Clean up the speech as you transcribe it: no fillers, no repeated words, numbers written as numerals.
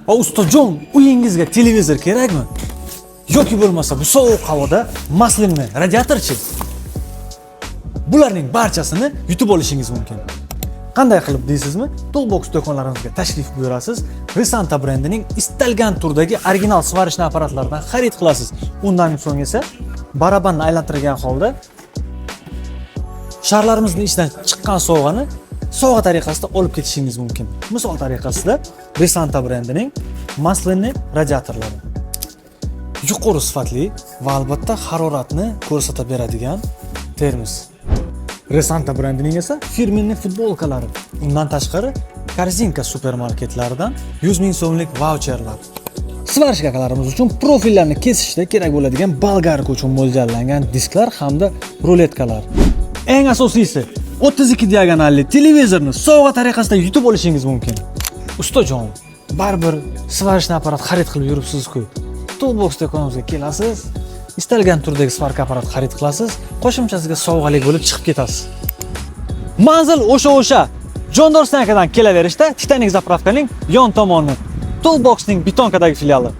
Ustajon, uyingizga televizor kerakmi? Yoki bo'lmasa bu sovuq havoda maslinli radiatorchi? Bularning barchasini yutib olishingiz mumkin. Qanday qilib deysizmi? Toolbox do'konlarimizga tashrif buyurasiz. Risanta brendining istalgan turdagi original svarishni apparatlaridan xarid qilasiz. Undan so'ng esa barabanni aylantirgan holda sharlarimizning ichidan chiqqan sovg'ani sovg'a tariqasida olib ketishingiz mumkin. Misol tariqasida Risanta brendining maslinli radiatorlari. Yuqori sifatli va albatta haroratni ko'rsata beradigan termos. Risanta brendining esa firmenniy futbolkalari. Undan tashqari Korzinka supermarketlaridan 100 ming so'mlik vaucherlar. Svarishkalarimiz uchun profillarni kesishda kerak bo'ladigan bolgarka uchun mo'ljallangan disklar hamda ruletkalar. Eng asosiysi 32 diagonalli televizorni sovg'a tariqasida yutib olishingiz mumkin. Ustajon, baribir svarishni apparat xarid qilib yuribsiz-ku. Toolbox do'konimizga kelasiz, istalgan turdagi svarka apparat xarid qilasiz, qo'shimchasiga sovg'alik bo'lib chiqib ketasiz. Manzil o'sha Jondor Stankadan kelaverishda Titanik zapravkaning yon tomoni. Toolboxning betonkadagi filiali.